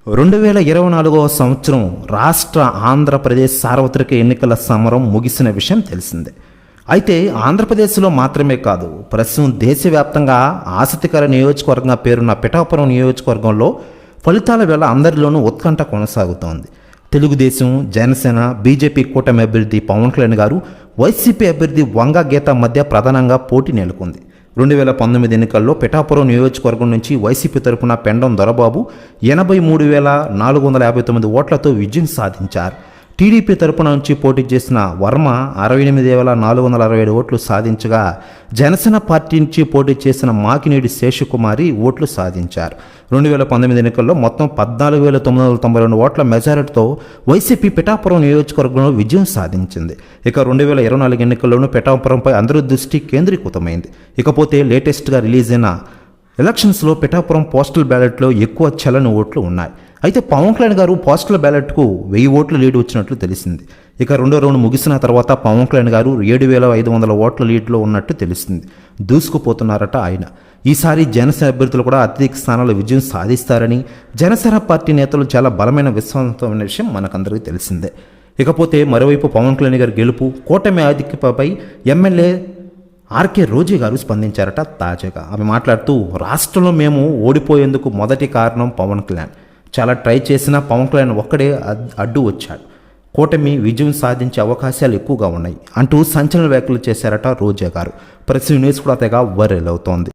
2024 సంవత్సరం రాష్ట్ర ఆంధ్రప్రదేశ్ సార్వత్రిక ఎన్నికల సమరం ముగిసిన విషయం తెలిసిందే. అయితే ఆంధ్రప్రదేశ్లో మాత్రమే కాదు, ప్రస్తుతం దేశవ్యాప్తంగా ఆసక్తికర నియోజకవర్గంగా పేరున్న పిఠాపురం నియోజకవర్గంలో ఫలితాల వేళ అందరిలోనూ ఉత్కంఠ కొనసాగుతోంది. తెలుగుదేశం, జనసేన, బీజేపీ కూటమి అభ్యర్థి పవన్ కళ్యాణ్ గారు, వైసీపీ అభ్యర్థి వంగ గీత మధ్య ప్రధానంగా పోటీ నెలకొంది. 2019 ఎన్నికల్లో పిఠాపురం నియోజకవర్గం నుంచి వైసీపీ తరపున పెండం దొరబాబు 83,459 ఓట్లతో విజయం సాధించారు. టీడీపీ తరపున నుంచి పోటీ చేసిన వర్మ 68,467 ఓట్లు సాధించగా, జనసేన పార్టీ నుంచి పోటీ చేసిన మాకినేడి శేషకుమారి ఓట్లు సాధించారు. 2019 ఎన్నికల్లో మొత్తం 14,992 ఓట్ల మెజారిటీతో వైసీపీ పిఠాపురం నియోజకవర్గంలో విజయం సాధించింది. ఇక 2024 ఎన్నికల్లోనూ పిఠాపురంపై అందరి దృష్టి కేంద్రీకృతమైంది. ఇకపోతే లేటెస్ట్గా రిలీజ్ అయిన ఎలక్షన్స్లో పిఠాపురం పోస్టల్ బ్యాలెట్లో ఎక్కువ చెల్లని ఓట్లు ఉన్నాయి. అయితే పవన్ కళ్యాణ్ గారు పోస్టల్ బ్యాలెట్కు 1000 ఓట్ల లీడ్ వచ్చినట్లు తెలిసింది. ఇక రెండో రౌండ్ ముగిసిన తర్వాత పవన్ కళ్యాణ్ గారు 7,500 ఓట్ల లీడ్లో ఉన్నట్టు తెలిసింది. దూసుకుపోతున్నారట ఆయన. ఈసారి జనసేన అభ్యర్థులు కూడా అత్యధిక స్థానాల్లో విజయం సాధిస్తారని జనసేన పార్టీ నేతలు చాలా బలమైన విశ్వాసంతో ఉన్న విషయం మనకందరికీ తెలిసిందే. ఇకపోతే మరోవైపు పవన్ కళ్యాణ్ గారి గెలుపు, కూటమి ఆధిక్యతపై ఎమ్మెల్యే ఆర్కే రోజీ గారు స్పందించారట. తాజాగా ఆమె మాట్లాడుతూ, రాష్ట్రంలో మేము ఓడిపోయేందుకు మొదటి కారణం పవన్ కళ్యాణ్. చాలా ట్రై చేసినా పవన్ కళ్యాణ్ ఒక్కడే అడ్డు వచ్చాడు. కూటమి విజయం సాధించే అవకాశాలు ఎక్కువగా ఉన్నాయి అంటూ సంచలన వ్యాఖ్యలు చేశారట రోజా గారు. ప్రెస్ న్యూస్ కూడా తెగ వైరల్ అవుతోంది.